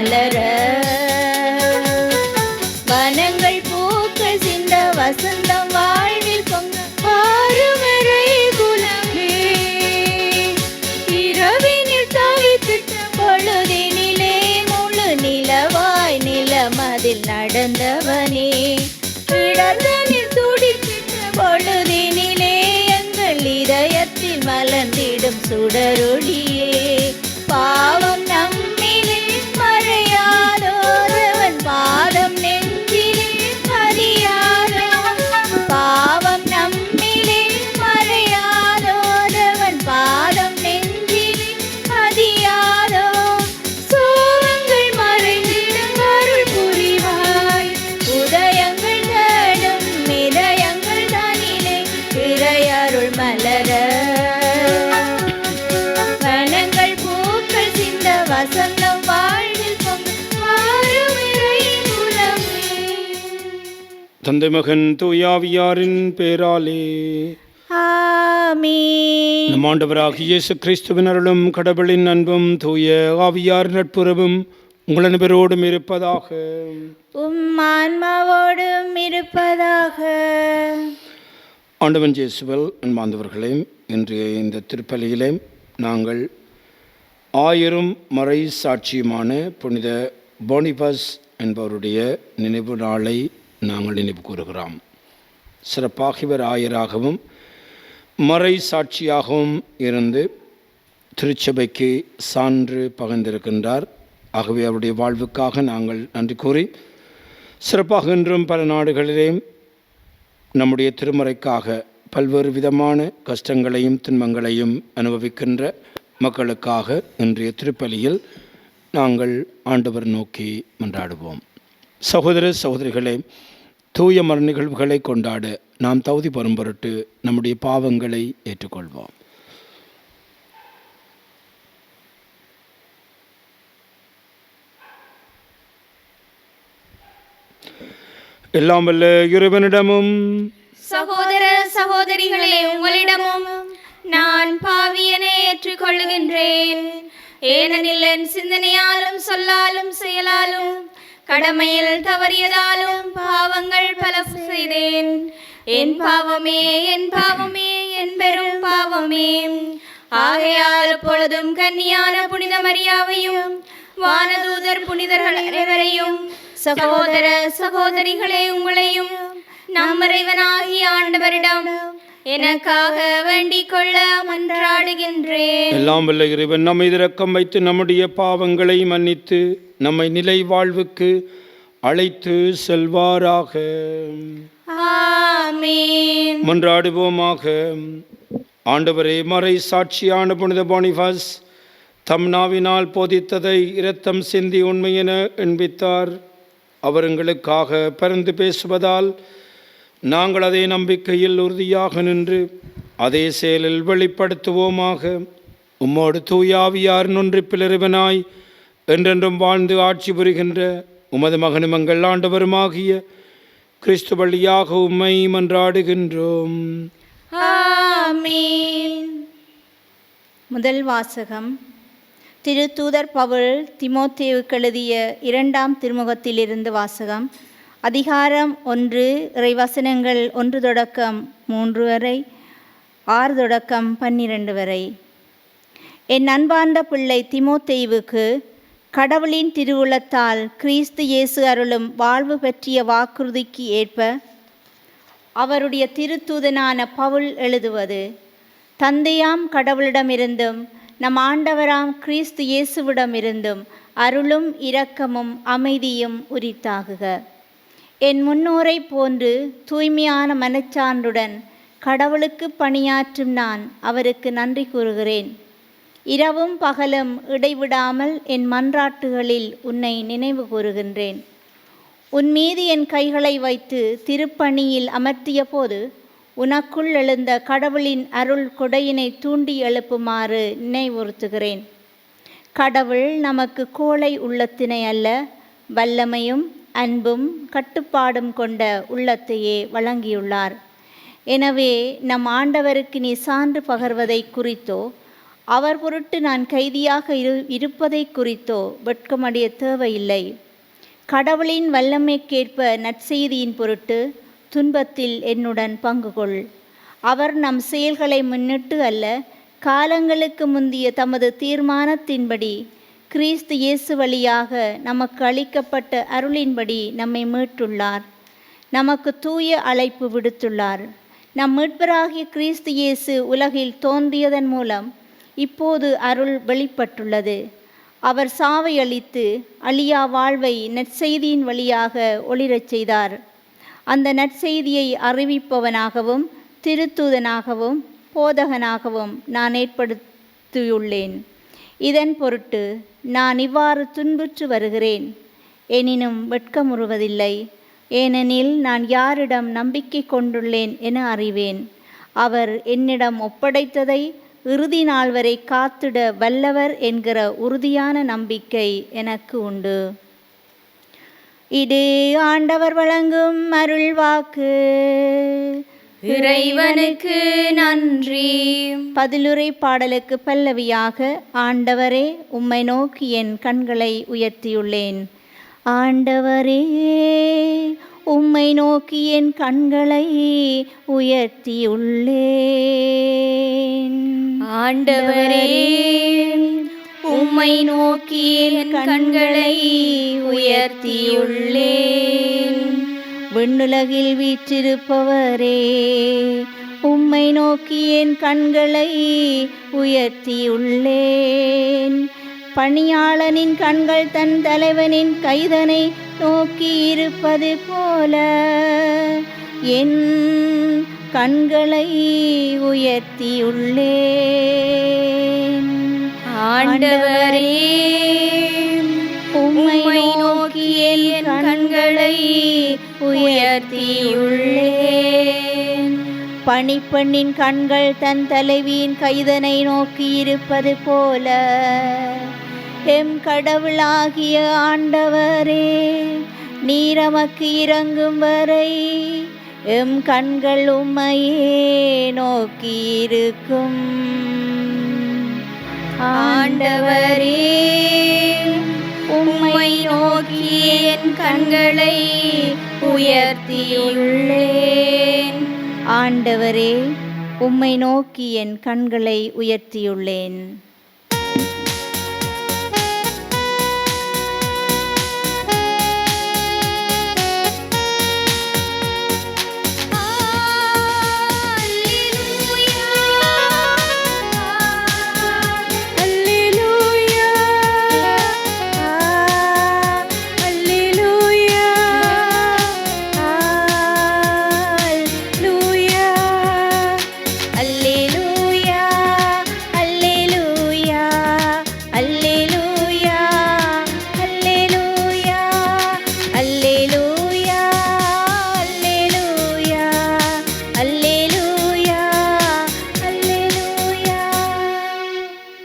மலர, வனங்கள் பூக்கள் சிந்த வசந்தம் வாழ்வில் பொங்க ஆறுமறை குலமே. இரவினில் தவித்திட்ட பொழுதினிலே முழு நிலவாய் நிலமதில் நடந்தவனே. இடர்தனில் துடித்திட்ட பொழுதினிலே எங்கள் இதயத்தில் மலர்ந்திடும் சுடரொளியே. பாவம் நம்மிலே மறையாதோரவன் பாதம் நெஞ்சிலே பதியாதோ. பாவம் நம்மிலே மறையாதோரவன் பாதம் நெஞ்சிலே பதியாதோ. சோகங்கள் மறைந்திடும் அருள் புரிவாய், உதயங்கள் தேடும் இதயங்கள் தனிலே இறையருள் மலர. வசந்தம் வாழ்வில் தந்தை மகன் தூயாவியாரின் பேராலே ஆமென். நம் ஆண்டவராகிய இயேசு கிறிஸ்துவின் அருளும் கடவுளின் அன்பும் தூய ஆவியார் நட்புறவும் உங்கள் அனைவரோடும் இருப்பதாக. ஆன்மாவோடும் இருப்பதாக. ஆண்டவன் இயேசுவில் அன்பார்ந்தவர்களே, இன்றைய இந்த திருப்பலியிலே நாங்கள் 1000 மறை சாட்சியுமான புனித போனிபஸ் என்பவருடைய நினைவு நாளை நாங்கள் நினைவு கூறுகிறோம். சிறப்பாக இவர் ஆயராகவும் மறை சாட்சியாகவும் இருந்து திருச்சபைக்கு சான்று பகிர்ந்திருக்கின்றார். ஆகவே அவருடைய வாழ்வுக்காக நாங்கள் நன்றி கூறி, சிறப்பாக இன்றும் பல நாடுகளிலே நம்முடைய திருமறைக்காக பல்வேறு விதமான கஷ்டங்களையும் துன்பங்களையும் அனுபவிக்கின்ற மக்களுக்காக இன்றைய திருப்பலியில் நாங்கள் ஆண்டவர் நோக்கி மன்றாடுவோம். சகோதர சகோதரிகளே, தூய மர நிகழ்வுகளை கொண்டாட நாம் தகுதி பெறும் பொருட்டு நம்முடைய பாவங்களை ஏற்றுக்கொள்வோம். எல்லாம் வல்ல இறைவனிடமும் சகோதர சகோதரிகளே உங்களிடமும் நான் பாவியனை ஏற்றுக்கொள்கின்றேன். ஏனெனில் என் சிந்தனையாலும் சொல்லாலும் செயலாலும் கடமையில் தவறியதாலும் பாவங்கள் பல செய்தேன். என் பாவமே என் பாவமே என் பெரும் பாவமே. ஆகையால் எப்பொழுதும் கன்னியான புனித மரியாவையும் வானதூதர் புனிதர்கள் அனைவரையும் சகோதர சகோதரிகளே உங்களையும் நம் இறைவனாகிய ஆண்டவரிடம் எனக்காக வேண்டிக் கொள்ள மன்றாடுகின்றேன். எல்லாம் வல்ல இறைவன் நம்மை இரக்கம் வைத்து நம்முடைய பாவங்களை மன்னித்து நம்மை நிலை வாழ்வுக்கு அழைத்து செல்வாராக. ஆமென். மன்றாடுவோமாக. ஆண்டவரே, மறை சாட்சியான புனித போனிபஸ் தம் நாவினால் போதித்ததை இரத்தம் சிந்தி உண்மை என எண்பித்தார். அவர் எங்களுக்காக பரிந்து பேசுவதால் நாங்கள் அதே நம்பிக்கையில் உறுதியாக நின்று அதே செயலில் வெளிப்படுத்துவோமாக. உம்மோடு தூயாவியார் ஒன்றிப்பில் இறைவனாய் என்றென்றும் வாழ்ந்து ஆட்சி புரிகின்ற உமது மகனும் எங்கள் ஆண்டவருமாகிய கிறிஸ்து வழியாக உம்மை மன்றாடுகின்றோம். ஆமென். முதல் வாசகம். திருத்தூதர் பவுல் தீமோத்தேயுவுக்கு எழுதிய 2ஆம் திருமுகத்திலிருந்து வாசகம். அதிகாரம் 1, இறைவசனங்கள் 1 தொடக்கம் 3 வரை, 6 தொடக்கம் 12 வரை. என் அன்பார்ந்த பிள்ளை தீமோத்தேயுவுக்கு கடவுளின் திருவுளத்தால் கிறிஸ்து இயேசு அருளும் வாழ்வு பற்றிய வாக்குறுதிக்கு ஏற்ப அவருடைய திருத்தூதனான பவுல் எழுதுவது. தந்தையாம் கடவுளிடமிருந்தும் நம் ஆண்டவராம் கிறிஸ்து இயேசுவிடமிருந்தும் அருளும் இரக்கமும் அமைதியும் உரித்தாகுக. என் முன்னோரை போன்று தூய்மையான மனச்சான்றுடன் கடவுளுக்கு பணியாற்றும் நான் அவருக்கு நன்றி கூறுகிறேன். இரவும் பகலும் இடைவிடாமல் என் மன்றாட்டுகளில் உன்னை நினைவு கூறுகின்றேன். உன் மீது என் கைகளை வைத்து திருப்பணியில் அமர்த்திய போது உனக்குள் எழுந்த கடவுளின் அருள் கொடையினை தூண்டி எழுப்புமாறு நினைவுறுத்துகிறேன். கடவுள் நமக்கு கோழை உள்ளத்தினை அல்ல, வல்லமையும் அன்பும் கட்டுப்பாடும் கொண்ட உள்ளத்தையே வழங்கியுள்ளார். எனவே நம் ஆண்டவருக்கு நீ சான்று பகர்வதை குறித்தோ அவர் பொருட்டு நான் கைதியாக இருப்பதை குறித்தோ வெட்கமடைய தேவையில்லை. கடவுளின் வல்லமைக்கேற்ப நற்செய்தியின் பொருட்டு துன்பத்தில் என்னுடன் பங்கு கொள். அவர் நம் செயல்களை முன்னிட்டு அல்ல, காலங்களுக்கு முந்திய தமது தீர்மானத்தின்படி கிறிஸ்து இயேசு வழியாக நமக்கு அளிக்கப்பட்ட அருளின்படி நம்மை மீட்டுள்ளார். நமக்கு தூய அழைப்பு விடுத்துள்ளார். நம் மீட்பராகிய கிறிஸ்து இயேசு உலகில் தோன்றியதன் மூலம் இப்போது அருள் வெளிப்பட்டுள்ளது. அவர் சாவை அளித்து அழியா வாழ்வை நற்செய்தியின் வழியாக ஒளிரச் செய்தார். அந்த நற்செய்தியை அறிவிப்பவனாகவும் திருத்தூதனாகவும் போதகனாகவும் நான் ஏற்படுத்தியுள்ளேன். இதன் பொருட்டு நான் இவ்வாறு துன்புற்று வருகிறேன். எனினும் வெட்கமுறுவதில்லை, ஏனெனில் நான் யாரிடம் நம்பிக்கை கொண்டுள்ளேன் என அறிவேன். அவர் என்னிடம் ஒப்படைத்ததை இறுதி நாள் வரை காத்திட வல்லவர் என்கிற உறுதியான நம்பிக்கை எனக்கு உண்டு. இது ஆண்டவர் வழங்கும் அருள் வாக்கு. இறைவனுக்கு நன்றி. பதிலுரை பாடலுக்கு பல்லவியாக, ஆண்டவரே உம்மை நோக்கி என் கண்களை உயர்த்தியுள்ளேன். ஆண்டவரே உம்மை நோக்கி என் கண்களை உயர்த்தியுள்ளேன். ஆண்டவரே உம்மை நோக்கி என் கண்களை உயர்த்தியுள்ளேன். விண்ணுலகில் வீற்றிருப்பவரே உம்மை நோக்கி என் கண்களை உயர்த்தியுள்ளேன். பணியாளனின் கண்கள் தன் தலைவனின் கைதனை நோக்கி இருப்பது போல என் கண்களை உயர்த்தியுள்ளேன். ஆண்டவரே உம்மை நோக்கி என் கண்களை உயர்த்தியுள்ளேன். பணிப்பெண்ணின் கண்கள் தன் தலைவியின் கைதனை நோக்கி இருப்பது போல எம் கடவுளாகிய ஆண்டவரே நீர் எமக்கு இரங்கும் வரை எம் கண்கள் உம்மையே நோக்கி இருக்கும். ஆண்டவரே உம்மை நோக்கி என் கண்களை உயர்த்தியுள்ளேன். ஆண்டவரே உம்மை நோக்கி என் கண்களை உயர்த்தியுள்ளேன்.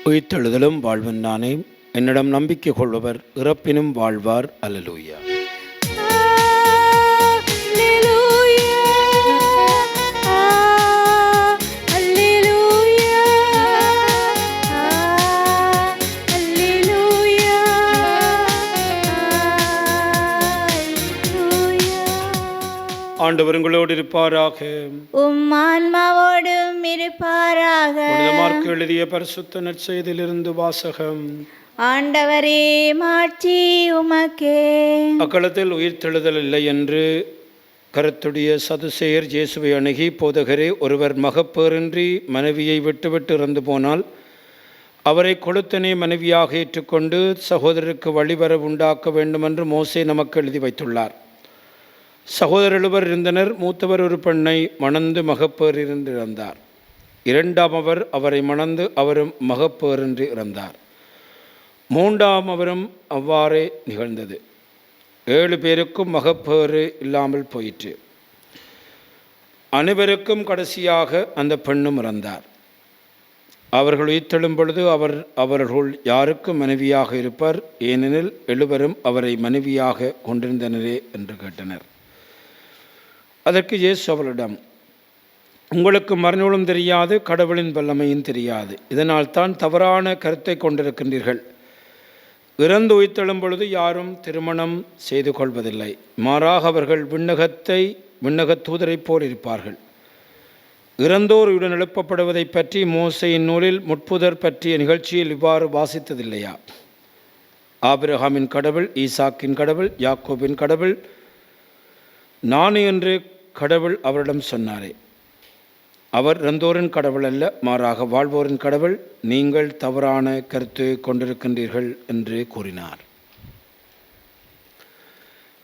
உயிர்த்தெழுதலும் வாழ்வும் நானே. என்னிடம் நம்பிக்கை கொள்பவர் இறப்பினும் வாழ்வார். அல்லேலூயா. ஆண்டவர் உங்களோடு இருப்பாராக. உம் ஆன்மாவோடும் இருப்பாராக. புனித மார்க்கு எழுதிய பரிசுத்த நற்செய்தியிலிருந்து வாசகம். ஆண்டவரே மாட்சி உமக்கே. அக்காலத்தில் உயிர்த்தெழுதல் இல்லை என்று கருத்துடைய சதுசேயர் இயேசுவை அணுகி, போதகரே, ஒருவர் மகப்பேறின்றி மனைவியை விட்டுவிட்டு இறந்து போனால் அவரை கொழுத்தனே மனைவியாக ஏற்றுக்கொண்டு சகோதரருக்கு வழிவர உண்டாக்க வேண்டுமென்று மோசே நமக்கு எழுதி வைத்துள்ளார். சகோதரர் எழுவர் இருந்தனர். மூத்தவர் ஒரு பெண்ணை மணந்து மகப்பேறின்றி இறந்தார். இரண்டாம் அவர் அவரை மணந்து அவரும் மகப்பேறின்றி இறந்தார். மூன்றாம் அவரும் அவ்வாறே நிகழ்ந்தது. 7 பேருக்கும் மகப்பேறு இல்லாமல் போயிற்று. அனைவருக்கும் கடைசியாக அந்த பெண்ணும் இறந்தார். அவர்கள் உயிர்த்தெழும் பொழுது அவர்களுள் யாருக்கும் மனைவியாக இருப்பார்? ஏனெனில் 7 அவரை மனைவியாக கொண்டிருந்தனரே என்று கேட்டனர். அதற்கு இயேசு அவளிடம், உங்களுக்கு மறைநூலும் தெரியாது, கடவுளின் வல்லமையும் தெரியாது. இதனால் தான் தவறான கருத்தை கொண்டிருக்கின்றீர்கள். இறந்து உயிர்த்தெழும் பொழுது யாரும் திருமணம் செய்து கொள்வதில்லை. மாறாக அவர்கள் விண்ணகத் தூதரைப் போல் இருப்பார்கள். இறந்தோருடன் எழுப்பப்படுவதை பற்றி மோசையின் நூலில் முட்புதர் பற்றிய நிகழ்ச்சியில் இவ்வாறு வாசித்ததில்லையா? ஆபிரகாமின் கடவுள், ஈசாக்கின் கடவுள், யாக்கோபின் கடவுள் நான் என்று கடவுள் அவரிடம் சொன்னாரே. அவர் இறந்தோரின் கடவுள் அல்ல, மாறாக வாழ்வோரின் கடவுள். நீங்கள் தவறான கருத்து கொண்டிருக்கின்றீர்கள் என்று கூறினார்.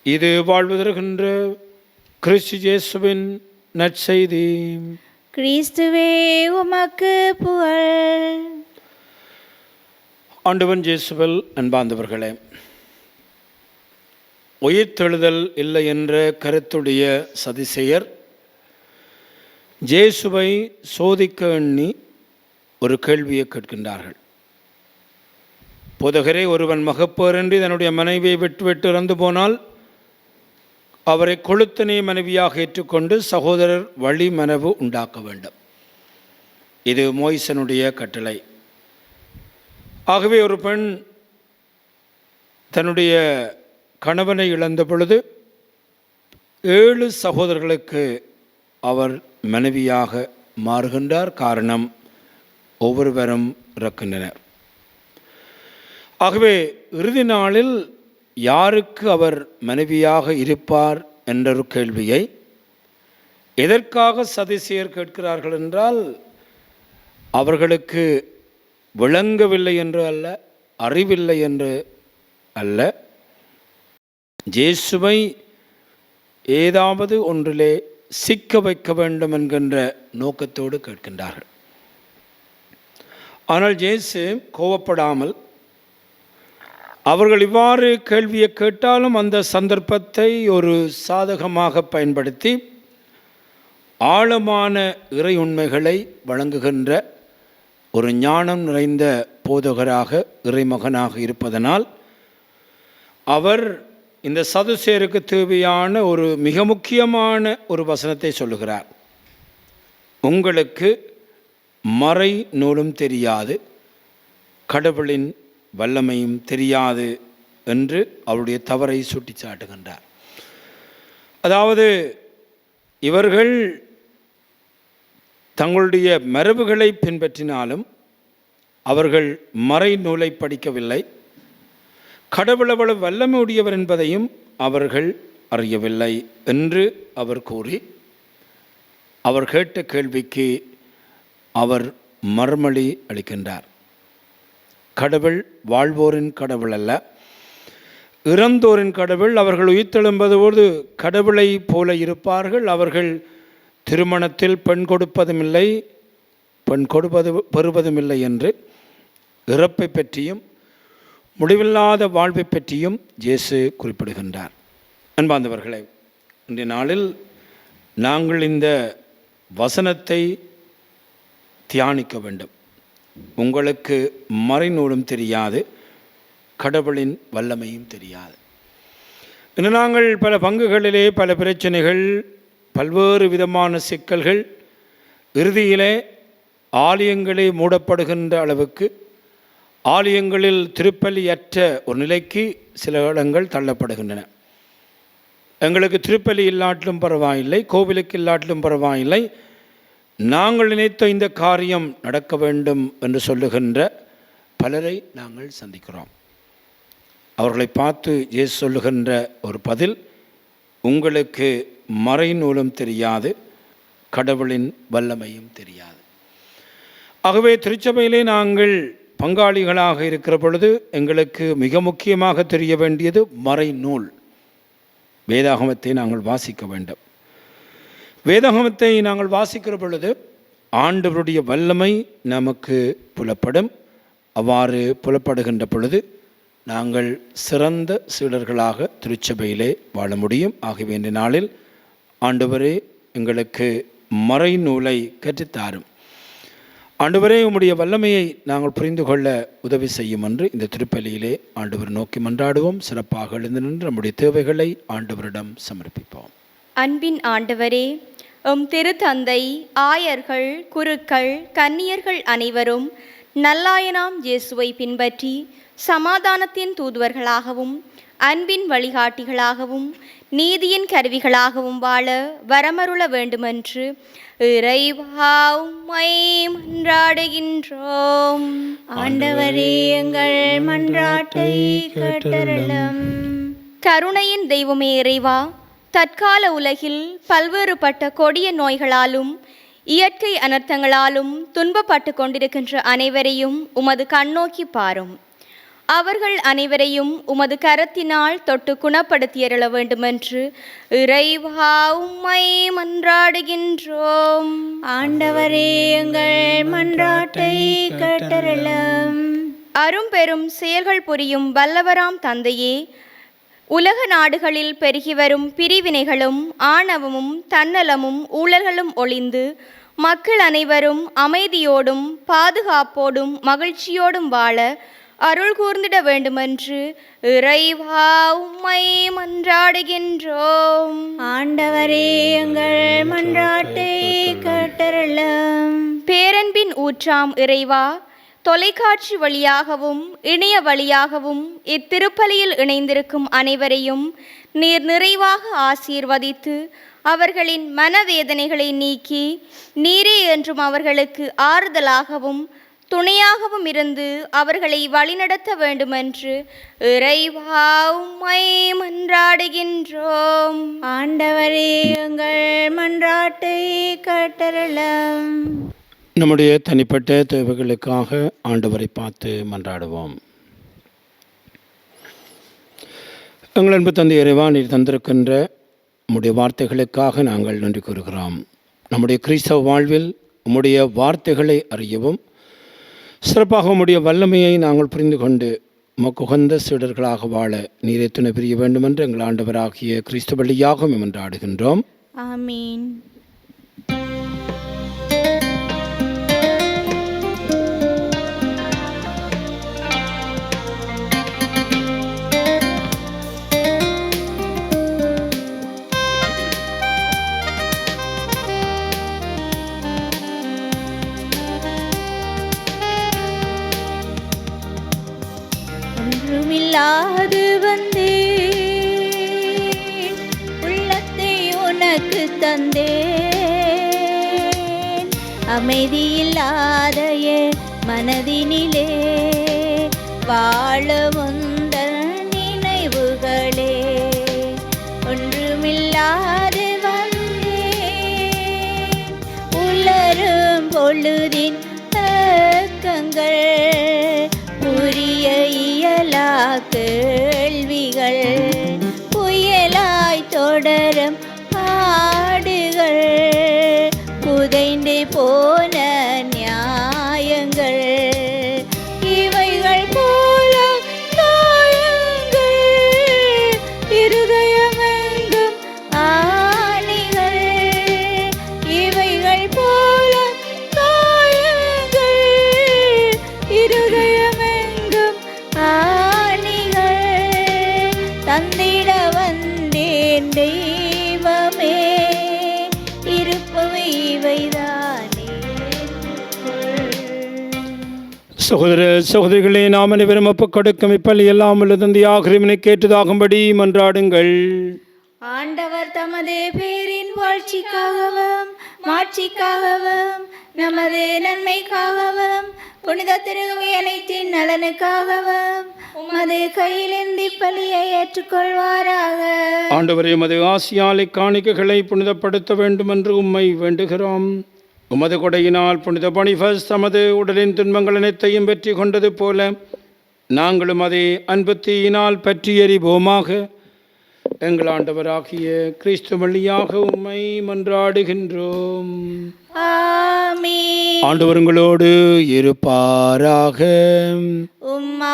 இது வாழ்வு தருகின்ற கிறிஸ்து இயேசுவின் நற்செய்தி. கிறிஸ்துவே உமக்கு புகழ். ஆண்டவன் இயேசுவில் அன்பார்ந்தவர்களே, உயிர்த்தெழுதல் இல்லை என்ற கருத்துடைய சதிசெயர் இயேசுவை சோதிக்க எண்ணி ஒரு கேள்வியை கேட்கின்றார்கள். போதகரே, ஒருவன் மகப்பேறின்றி தன்னுடைய மனைவியை விட்டு இறந்து போனால் அவரை கொழுத்தனை மனைவியாக ஏற்றுக்கொண்டு சகோதரர் வழி மரபு உண்டாக்க வேண்டும். இது மோய்சனுடைய கட்டளை. ஆகவே ஒரு பெண் தன்னுடைய கணவனை இழந்த பொழுது 7 சகோதரர்களுக்கு அவர் மனைவியாக மாறுகின்றார். காரணம், ஒவ்வொருவரும் இறக்கின்றனர். ஆகவே இறுதி நாளில் யாருக்கு அவர் மனைவியாக இருப்பார் என்றொரு கேள்வியை எதற்காக சதிசெயர் கேட்கிறார்கள் என்றால், அவர்களுக்கு விளங்கவில்லை என்று அல்ல, அறிவில்லை என்று அல்ல, இயேசுவை ஏதாவது ஒன்றிலே சிக்க வைக்க வேண்டும் என்கின்ற நோக்கத்தோடு கேட்கின்றார்கள். ஆனால் இயேசு கோபப்படாமல், அவர்கள் இவ்வாறு கேள்வியை கேட்டாலும் அந்த சந்தர்ப்பத்தை ஒரு சாதகமாக பயன்படுத்தி ஆழமான இறை உண்மைகளை வழங்குகின்ற ஒரு ஞானம் நிறைந்த போதகராக, இறைமகனாக இருப்பதனால் அவர் இந்த சதுசேருக்கு தேவையான ஒரு மிக முக்கியமான ஒரு வசனத்தை சொல்லுகிறார். உங்களுக்கு மறை நூலும் தெரியாது, கடவுளின் வல்லமையும் தெரியாது என்று அவருடைய தவறை சுட்டி சாட்டுகின்றார். அதாவது இவர்கள் தங்களுடைய மரபுகளை பின்பற்றினாலும் அவர்கள் மறை நூலை படிக்கவில்லை. கடவுள் அவ்வளவு வல்லமை உடையவர் என்பதையும் அவர்கள் அறியவில்லை என்று அவர் கூறி, அவர் கேட்ட கேள்விக்கு அவர் மறுமொழி அளிக்கின்றார். கடவுள் வாழ்வோரின் கடவுள் அல்ல, இறந்தோரின் கடவுள். அவர்கள் உயிர்த்தெழும்போது கடவுளை போல இருப்பார்கள். அவர்கள் திருமணத்தில் பெண் கொடுப்பதுமில்லை, பெண் பெறுவதுமில்லை என்று இறப்பை பற்றியும் முடிவில்லாத வாழ்வை பற்றியும் இயேசு குறிப்பிடுகின்றார். அன்பார்ந்தவர்களே, இன்றைய நாளில் நாங்கள் இந்த வசனத்தை தியானிக்க வேண்டும். உங்களுக்கு மறைநூலும் தெரியாது, கடவுளின் வல்லமையும் தெரியாது. இன்று நாங்கள் பல பங்குகளிலே பல பிரச்சனைகள், பல்வேறு விதமான சிக்கல்கள், இறுதியிலே ஆலயங்களே மூடப்படுகின்ற அளவுக்கு, ஆலயங்களில் திருப்பலியற்ற ஒரு நிலைக்கு சில இடங்கள் தள்ளப்படுகின்றன. எங்களுக்கு திருப்பலி இல்லாட்டிலும் பரவாயில்லை, கோவிலுக்கு இல்லாட்டிலும் பரவாயில்லை, நாங்கள் நினைத்த இந்த காரியம் நடக்க வேண்டும் என்று சொல்லுகின்ற பலரை நாங்கள் சந்திக்கிறோம். அவர்களை பார்த்து இயேசு சொல்லுகின்ற ஒரு பதில், உங்களுக்கு மறைநூலும் தெரியாது, கடவுளின் வல்லமையும் தெரியாது. ஆகவே திருச்சபையிலே நாங்கள் பங்காளிகளாக இருக்கிற பொழுது எங்களுக்கு மிக முக்கியமாக தெரிய வேண்டியது மறைநூல். வேதாகமத்தை நாங்கள் வாசிக்க வேண்டும். வேதாகமத்தை நாங்கள் வாசிக்கிற பொழுது ஆண்டவருடைய வல்லமை நமக்கு புலப்படும். அவ்வாறு புலப்படுகின்ற பொழுது நாங்கள் சிறந்த சீடர்களாக திருச்சபையிலே வாழ முடியும். ஆகவே இந்த நாளில் ஆண்டவரே எங்களுக்கு மறைநூலை கற்றுத்தாரும். ஆண்டவரே, உம்முடைய வல்லமையை நாங்கள் புரிந்து கொள்ள உதவி செய்யும் என்று இந்த திருப்பலியிலே ஆண்டவர் நோக்கி மன்றாடுவோம். சிறப்பாக எழுந்து நின்று நம்முடைய தேவைகளை ஆண்டவரிடம் சமர்ப்பிப்போம். அன்பின் ஆண்டவரே, எம் திருத்தந்தை, ஆயர்கள், குருக்கள், கன்னியர்கள் அனைவரும் நல்லாயனாம் இயேசுவை பின்பற்றி சமாதானத்தின் தூதுவர்களாகவும் அன்பின் வழிகாட்டிகளாகவும் நீதியின் கருவிகளாகவும் வாழ வரமருள வேண்டுமென்று இறைவா உம்மை மன்றாடுகின்றோம். ஆண்டவரே, எங்கள் மன்றாட்டை கேட்டருளும். கருணையின் தெய்வமே இறைவா, தற்கால உலகில் பல்வேறுபட்ட கொடிய நோய்களாலும் இயற்கை அனர்த்தங்களாலும் துன்பப்பட்டு கொண்டிருக்கின்ற அனைவரையும் உமது கண்ணோக்கி பாரும். அவர்கள் அனைவரையும் உமது கரத்தினால் தொட்டு குணப்படுத்தியருள வேண்டுமென்று இறைவா உம்மை மன்றாடுகின்றோம். ஆண்டவரே, எங்கள் மன்றாட்டை கேட்டருளும். அரும்பெரும் செயல்கள் புரியும் வல்லவராம் தந்தையே, உலக நாடுகளில் பெருகி வரும் பிரிவினைகளும் ஆணவமும் தன்னலமும் ஊழல்களும் ஒழிந்து மக்கள் அனைவரும் அமைதியோடும் பாதுகாப்போடும் மகிழ்ச்சியோடும் வாழ அருள் கூர்ந்திட வேண்டுமென்று இறைவா உம்மை மன்றாடுகின்றோம். ஆண்டவரே, எங்கள் மன்றாட்டை கேட்டருளும். பேரன்பின் ஊற்றாம் இறைவா, தொலைக்காட்சி வழியாகவும் இணைய வழியாகவும் இத்திருப்பலியில் இணைந்திருக்கும் அனைவரையும் நீர் நிறைவாக ஆசீர்வதித்து அவர்களின் மனவேதனைகளை நீக்கி நீரே என்றும் அவர்களுக்கு ஆறுதலாகவும் துணையாகவும் இருந்து அவர்களை வழிநடத்த வேண்டுமென்று இறைவா உம்மை மன்றாடுகின்றோம். ஆண்டவரே, எங்கள் மன்றாட்டை கேட்டருளும். நம்முடைய தனிப்பட்ட தேவைகளுக்காக ஆண்டவரை பார்த்து மன்றாடுவோம். எங்கள் அன்பு தந்தை இறைவா, நீர் தந்திருக்கின்ற உம்முடைய வார்த்தைகளுக்காக நாங்கள் நன்றி கூறுகிறோம். நம்முடைய கிறிஸ்தவ வாழ்வில் உம்முடைய வார்த்தைகளை அறியவும் சிறப்பாக உம்முடைய வல்லமையை நாங்கள் புரிந்து கொண்டு உமக்கு உகந்த சீடர்களாக வாழ நீரை துணை புரிய வேண்டுமென்று எங்கள் ஆண்டவராகிய கிறிஸ்து வழியாக மன்றாடுகின்றோம். ஆமீன். ஒன்றுமில்லாது வந்தேன், உள்ளத்தை உனக்கு தந்தேன். அமைதியில்லாத என் மனதினிலே வாழ உந்தன் நினைவுகளே. ஒன்றுமில்லாது வந்தேன், உலரும் பொழுதின் ஏக்கங்கள் புரிய இயலா கேள்விகள், புயலாய் தொடரும் பாடுகள், புதைந்து போன நியாயங்கள், இவைகள் போல காயங்கள், இருதயமெங்கும் ஆணிகள், இவைகள் போல காயங்கள், இருதயமெங்கும் ஆணிகள், தந்திட வந்தேன் தெய்வமே, இருப்பவை இவைதானே. சகோதர சகோதரிகளே, நாம் அனைவரும் ஒப்புக் கொடுக்கும் இப்பள்ளி எல்லாம் உள்ள தந்தையாக இறைவனை கேட்டதாகும்படி மன்றாடுங்கள். ஆண்டவர் தமது பேரின் வாழ்ச்சிக்காகவும் மாட்சிக்காகவும் நமது நன்மைக்காகவும் புனித திருவை அனைத்தின் நலனுக்காகவும் உமது கையிலிருந்து பலியை ஏற்றுக்கொள்வாராக. ஆண்டவரே, உமது ஆசியாலை காணிக்கைகளை புனிதப்படுத்த வேண்டும் என்று உம்மை வேண்டுகிறோம். உமது கொடையினால் புனித பனிஃபஸ் தமது உடலின் துன்பங்கள் அனைத்தையும் வெற்றி கொண்டது போல நாங்களும் அதை அன்பு தீயினால் பற்றி எறிவோமாக. எங்கள் ஆண்டவராகிய கிறிஸ்து வழியாக உம்மை மன்றாடுகின்றோம். ஆமென். ஆண்டவர் உங்களோடு இருப்பாராக.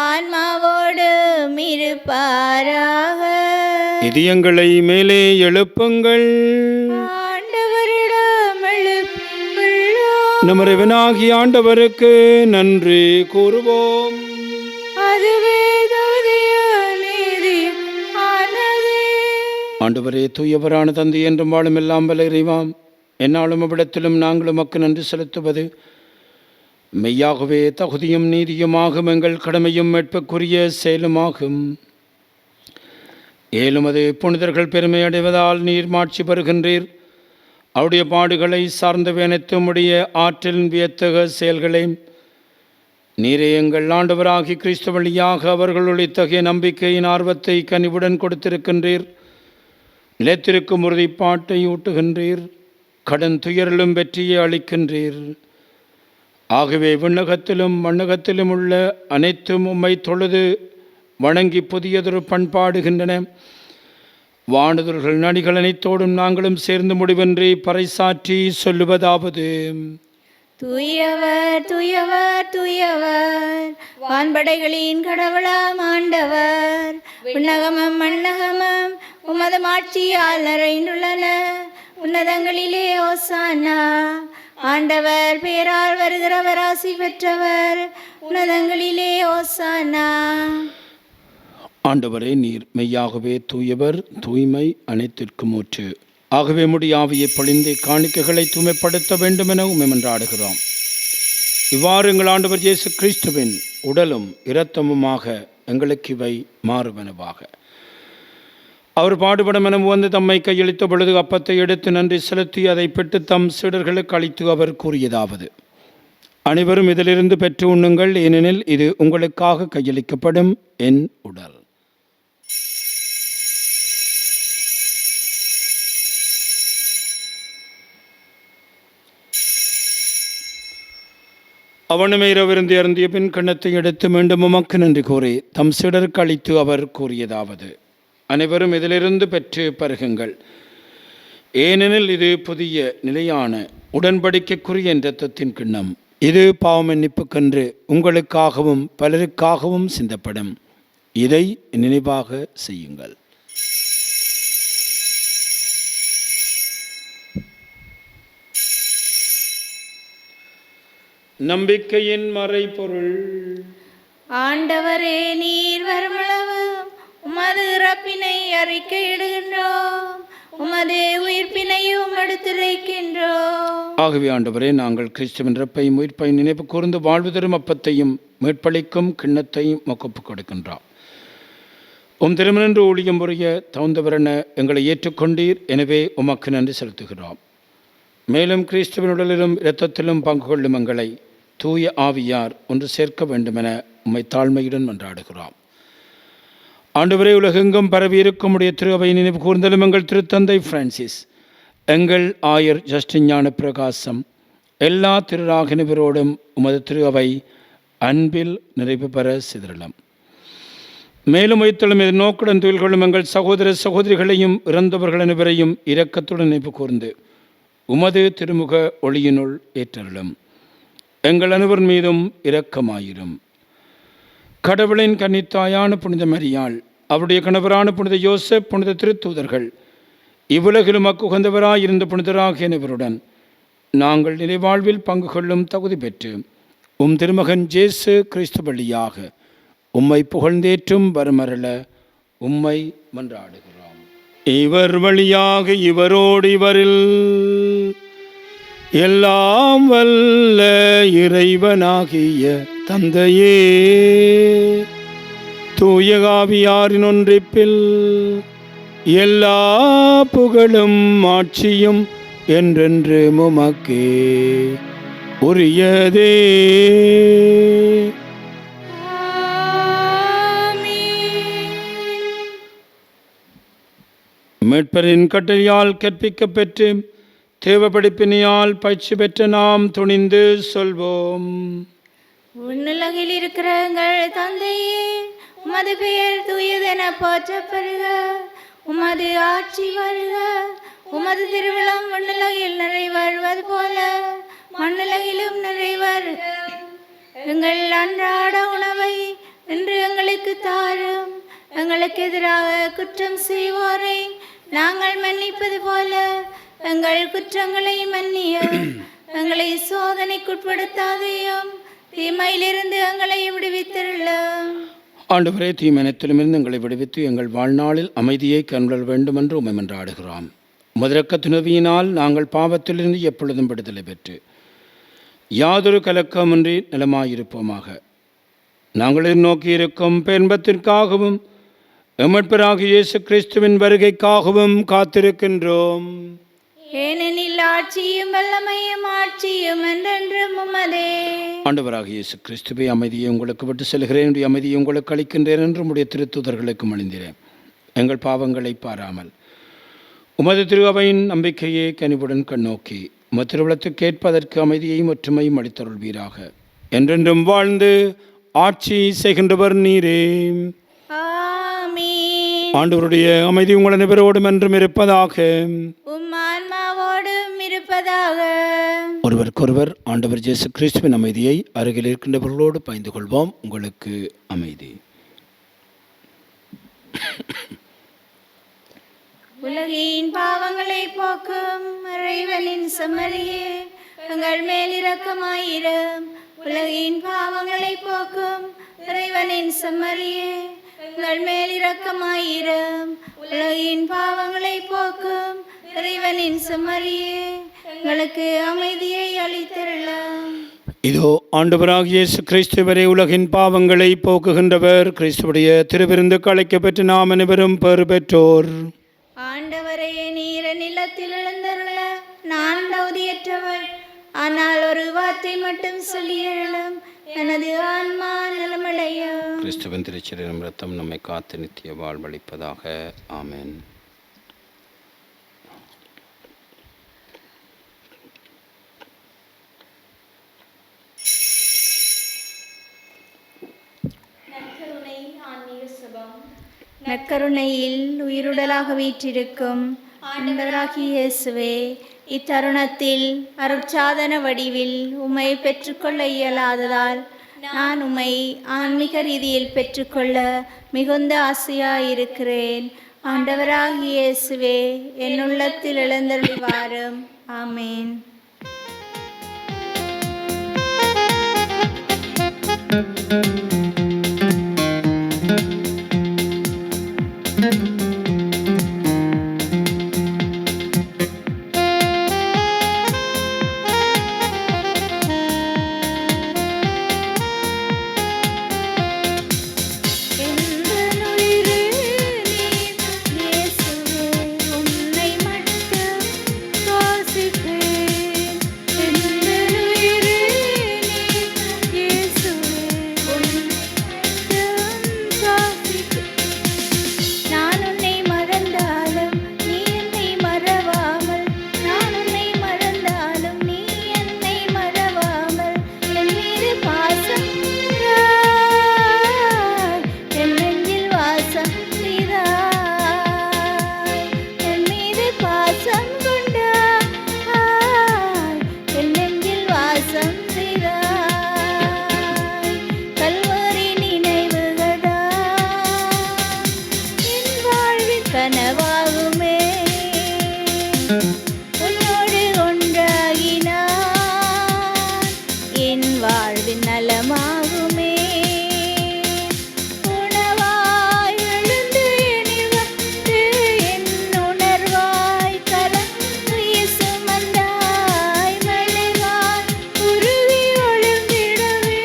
ஆன்மாவோடும் இருப்பாராக. இதயங்களை மேலே எழுப்புங்கள். ஆண்டவரிடம் எழுப்புள்ளோம். நம் இறைவனாகிய ஆண்டவருக்கு நன்றி கூறுவோம். அதுவே தகுதியும் நீதியும் ஆனதே. ஆண்டவரே, தூயவரான தந்தை என்றும் வாழும் எல்லாம் வல்ல இறைவாம், என்னாலும் அவ்விடத்திலும் நாங்கள் உமக்கு நன்றி செலுத்துவது மெய்யாகவே தகுதியும் நீதியுமாகும், எங்கள் கடமையும் மீட்புக்குரிய செயலுமாகும். ஏலும் அது புனிதர்கள் பெருமை அடைவதால் நீர் மாட்சி பெறுகின்றீர். அவருடைய பாடுகளை சார்ந்தவை அனைத்தும் உடைய ஆற்றலின் வியத்தக செயல்களை நீரே எங்கள் ஆண்டவராகி கிறிஸ்து வழியாக அவர்களுடைய இத்தகைய நம்பிக்கையின் ஆர்வத்தை கனிவுடன் கொடுத்திருக்கின்றீர். நிலைத்திருக்கும் உறுதிப்பாட்டை ஊட்டுகின்றீர். கடன் துயரிலும் வெற்றியை அளிக்கின்றீர். ஆகவே விண்ணகத்திலும் மண்ணகத்திலும் உள்ள அனைத்தும் உம்மை தொழுது வணங்கி புதியதொரு பண்பாடுகின்றன. வானதுர்கள் நடிகள் அனைத்தோடும் நாங்களும் சேர்ந்து முடிவின்றி பறைசாற்றி சொல்லுவதாவது: தூயவர் தூயவர் தூயவர், வான்படைகளின் கடவுளாம் ஆண்டவர். விண்ணகமும் மண்ணகமும் உமது மாட்சியால் நிறைந்துள்ளன. உன்னதங்களிலே ஓசானா. ஆண்டவர் பேரால் வருகிறவர் ஆசி பெற்றவர். உன்னதங்களிலே ஓசானா. ஆண்டவரே, நீர் மெய்யாகவே தூயவர், தூய்மை அனைத்திற்கும் ஊற்று. ஆகவே முடியாவியை பொழிந்து காணிக்கைகளை தூய்மைப்படுத்த வேண்டும் என உம்மென்றாடுகிறோம். இவ்வாறு எங்கள் ஆண்டவர் இயேசு கிறிஸ்துவின் உடலும் இரத்தமுமாக எங்களுக்கு இவை மாறுவனவாக. அவர் பாடுபடும் என வந்து தம்மை கையளித்த பொழுது அப்பத்தை எடுத்து நன்றி செலுத்தி அதை பெற்று தம் சீடர்களுக்கு அளித்து அவர் கூறியதாவது: அனைவரும் இதிலிருந்து பெற்று உண்ணுங்கள், ஏனெனில் இது உங்களுக்காக கையளிக்கப்படும் என் உடல். அவனுமே இரவிருந்து அருந்திய பின் கிண்ணத்தை எடுத்து மீண்டும் உமக்கு நன்றி கூறி தம் சீடருக்கு அளித்து அவர் கூறியதாவது: அனைவரும் இதிலிருந்து பெற்று பருகுங்கள், ஏனெனில் இது புதிய நிலையான உடன்படிக்கைக்குரிய இரத்தத்தின் கிண்ணம். இது பாவமன்னிப்புக்கென்று உங்களுக்காகவும் பலருக்காகவும் சிந்தப்படும். இதை நினைவாக செய்யுங்கள். நம்பிக்கையின் மறைபொருள். ஆண்டவரே, நீர் வருமளவு உமது இறப்பினை அறிக்கையிடுகின்றோம், உமது உயிர்ப்பினையும் எடுத்துரைக்கின்றோம். ஆகவே ஆண்டவரே, நாங்கள் கிறிஸ்துவின் இறப்பையும் உயிர்ப்பையும் நினைவு கூர்ந்து வாழ்வு தரும் அப்பத்தையும் மீட்பளிக்கும் கிண்ணத்தையும் ஒப்புக் கொடுக்கின்றோம். திருமணன்று ஊழியம் புரிய தகுந்தவரென எங்களை ஏற்றுக்கொண்டீர். எனவே உமக்கு நன்றி செலுத்துகிறோம். மேலும் கிறிஸ்துவின் உடலிலும் இரத்தத்திலும் பங்கு கொள்ளும் எங்களை தூய ஆவியார் ஒன்று சேர்க்க வேண்டுமென உம்மை தாழ்மையுடன் மன்றாடுகிறோம். ஆண்டவரே, உலகெங்கும் பரவியிருக்கும் உடைய திரு அவை நினைவு கூர்ந்தலும் எங்கள் திருத்தந்தை பிரான்சிஸ், எங்கள் ஆயர் ஜஸ்டின் ஞான பிரகாசம், எல்லா திருராகினவரோடும் உமது திரு அவை அன்பில் நிறைவு பெற சிதறலாம். மேலும் வைத்தலும் இது நோக்குடன் தொழில் கொள்ளும் எங்கள் சகோதர சகோதரிகளையும் இறந்தவர்கள் அனைவரையும் இரக்கத்துடன் நினைவு கூர்ந்து உமது திருமுக ஒளியினுள் ஏற்றருளும். எங்கள் அனைவர் மீதும் இரக்கமாயிரும். கடவுளின் கன்னித்தாயான புனித மரியாள், அவருடைய கணவரான புனித யோசப், புனித திருத்தூதர்கள், இவ்வுலகிலும் அக்குகந்தவராயிருந்த புனிதராகிய அனைவருடன் நாங்கள் நிலைவாழ்வில் பங்கு கொள்ளும் தகுதி பெற்று திருமகன் இயேசு கிறிஸ்து வழியாக உம்மை புகழ்ந்தேற்றும் வருமரல உம்மை மன்றாடுகிறோம். இவர் வழியாக இவரோடு இவரில் எல்லாம் வல்ல இறைவனாகிய தந்தையே, தூய ஆவியாரின் ஒன்றிப்பில் எல்லா புகழும் ஆட்சியும் என்றென்று உமக்கே உரியதே. மீட்பரின் கட்டளையால் கற்பிக்கப் பெற்று தேவ படிப்பினையால் பயிற்சி பெற்ற நாம் துணிந்து சொல்வோம். உன்னுலகில் இருக்கிற எங்கள் தந்தையே, உமது பெயர் தூயதென போற்றப்பெறுக. உமது ஆட்சி வருக. உமது திருவிழம் விண்ணுலகில் நிறைவேறுவது போல மண்ணுலகிலும் நிறைவேறுக. எங்கள் அன்றாட உணவை இன்று எங்களுக்கு தாரும். எங்களுக்கு எதிராக குற்றம் செய்வோரை நாங்கள் மன்னிப்பது போல எங்கள் குற்றங்களை மன்னியும். எங்களை சோதனைக்குட்படுத்தாதையும், தீமையிலிருந்து எங்களை விடுவித்தருளும். ஆண்டவரே, தீமனத்திலுமிருந்து எங்களை விடுவித்து எங்கள் வாழ்நாளில் அமைதியை கண்கொள்ள வேண்டும் என்று உம்மை மன்றாடுகிறோம். முதற்கத்துணவியினால் நாங்கள் பாவத்திலிருந்து எப்பொழுதும் விடுதலை பெற்று யாதொரு கலக்கமின்றி நலமாயிருப்போமாக. நாங்கள் நோக்கி இருக்கும் பேன்பத்திற்காகவும் எமட்பராகிய இயேசு கிறிஸ்துவின் வருகைக்காகவும் காத்திருக்கின்றோம். ஏனெனில் ஆட்சியும் வல்லமையும் ஆட்சியும் என்றென்றும் உமதே. ஆண்டவராகிய இயேசு கிறிஸ்துவை, அமைதியை உங்களுக்கு விட்டு செல்கிறேன், அமைதியை உங்களுக்கு அளிக்கின்றேன் என்று உம்முடைய திருத்தூதர்களுக்கு மொழிந்தேன். எங்கள் பாவங்களை பாராமல் உமது திருஅவையின் நம்பிக்கையை கனிவுடன் கண்ணோக்கி உமது திருவிழத்துக்கு கேட்பதற்கு அமைதியையும் ஒற்றுமையும் அளித்தருள்வீராக. என்றென்றும் வாழ்ந்து ஆட்சி செய்கின்றவர் நீரே. ஆமென். ஆண்டவருடைய அமைதி உங்கள் அனைவரோடும் என்றும் இருப்பதாக. உம் ஆன்மாவோடும் இருப்பதாக. ஒருவருக்கொருவர் ஆண்டவர் இயேசு கிறிஸ்துவின் அமைதியை அருகில் இருக்கின்றவர்களோடு பகிர்ந்து கொள்வோம். உங்களுக்கு அமைதி. உலகின் பாவங்களை போக்கும் இறைவனின் செம்மறியே, எங்கள் மேல் இரக்கமாயிரும். உலகின் பாவங்களை போக்கும் இறைவனின் செம்மறியே, எங்கள் மேல் இரக்கமாயிரும். உலகின் பாவங்களை போக்கும் இறைவனின் செம்மறியே, எங்களுக்கு அமைதியை அளித்தருளும். இதோ ஆண்டவராகிய இயேசு கிறிஸ்துவரே, உலகின் பாவங்களை போக்குகின்றவர். கிறிஸ்துவுடைய திருவிருந்துக்கு அழைக்கப்பட்டு நாம் அனைவரும் பெறு பெற்றோர். ஆண்டவரே, நீர் நிலத்தில் எழுந்தருள நான் தகுதியற்றவள். ஆனால் ஒரு வார்த்தை மட்டும் சொல்லி எழும், எனது ஆன்மா நலமடையும். கிறிஸ்துவின் திருச்சரீரம் இரத்தம் நம்மை காத்து நித்திய வாழ்வளிப்பதாக. ஆமென். நற்கருணையில் உயிருடலாக வீற்றிருக்கும் ஆண்டவராகிய இயேசுவே, இத்தருணத்தில் அருட்சாதன வடிவில் உம்மை பெற்றுக்கொள்ள இயலாததால் நான் உம்மை ஆன்மீக ரீதியில் பெற்றுக்கொள்ள மிகுந்த ஆசையாயிருக்கிறேன். ஆண்டவராகிய இயேசுவே, என் உள்ளத்தில் எழுந்தருளி வாரும். ஆமென். கனவாகுமே உன்னோடு ஒன்றாகினான், என் வாழ்வின் நலமாகுமே. உணவாய் எழுந்து எனில் வந்து என் உணர்வாய் கலந்து சுமந்தாய், மெழுகாய் உருகி ஒழுங்கிடவே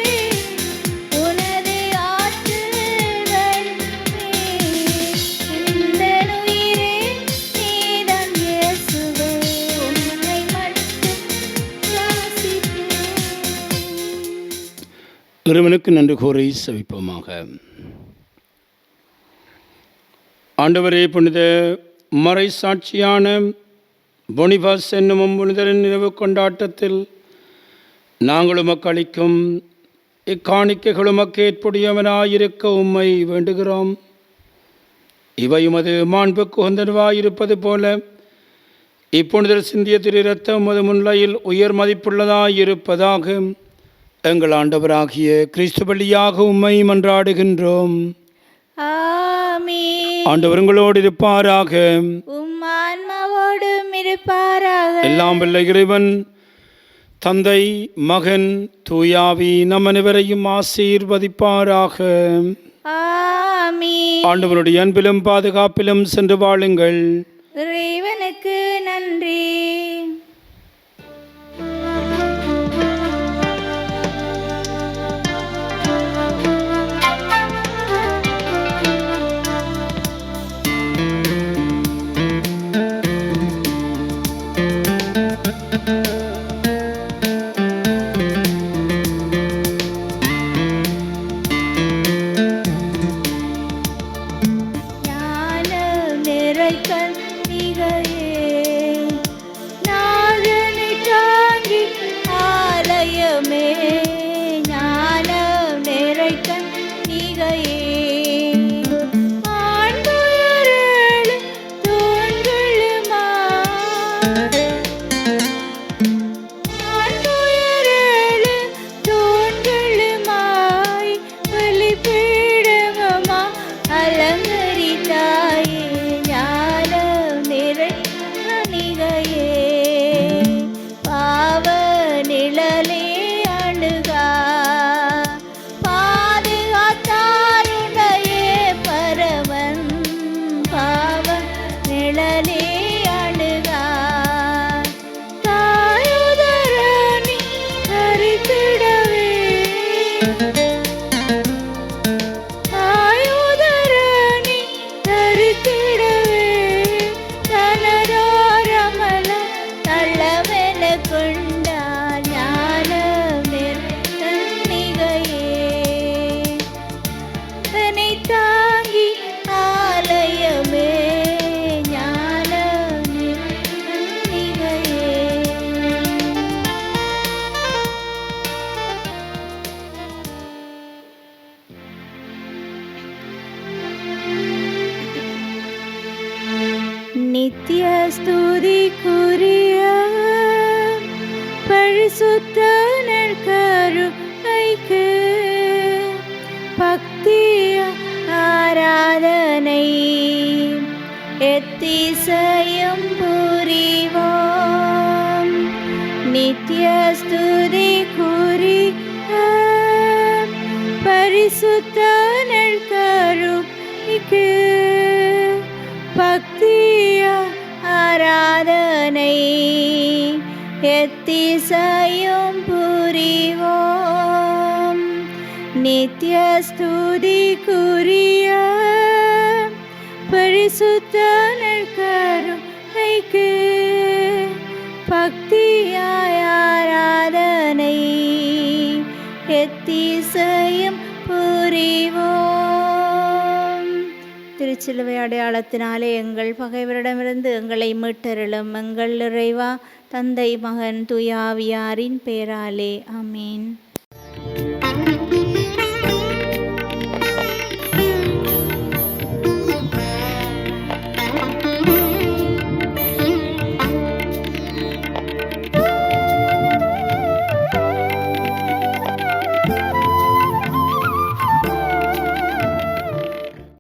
உனது ஆற்றல் வருமே. இந்த உயிரே நீதான் இயேசுவே, உன்னை மட்டும் யாசிப்பேன். இறைவனுக்கு நன்றி கூறி செவிப்போமாக. ஆண்டவரே, புனித மறை சாட்சியான பொனிபாஸ் என்னும் புனிதரின் நினைவு கொண்டாட்டத்தில் நாங்கள் உமக்கு அளிக்கும் இக்காணிக்கைகள் உமக்கு ஏற்புடையவனாயிருக்க உம்மை வேண்டுகிறோம். இவை உமது மாண்புக்கு உகந்தனவாயிருப்பது போல இப்புனிதர் சிந்திய திரு இரத்தம் உமது முன்னிலையில் உயர் மதிப்புள்ளதாயிருப்பதாக எங்கள் ஆண்டவராகிய கிறிஸ்து வழியாக உம்மை மன்றாடுகின்றோம். ஆமென். ஆண்டவர் உங்களோடு இருப்பாராக. உம் ஆன்மாவோடும் இருப்பாராக. எல்லாம் வல்ல இறைவன் தந்தை, மகன், தூயாவி நம் அனைவரையும் ஆசீர்வதிப்பாராக. ஆமென். ஆண்டவருடைய அன்பிலும் பாதுகாப்பிலும் சென்று வாழுங்கள். இறைவனுக்கு பரிசுத்த நற்கருணைக்கு பக்திய ஆராதனை எத்திசையும் புரிவோம். நித்திய ஸ்துதிக்குரிய பரிசுத்த நற்கருணைக்கு பக்தியாய் ஆராதனை எத்திசையும் புரிவோம். திருச்சிலுவை அடையாளத்தினாலே எங்கள் பகைவரிடமிருந்து எங்களை மீட்டருளும். எங்கள் இறைவா, தந்தை, மகன், தூய ஆவியாரின் பேராலே. ஆமீன்.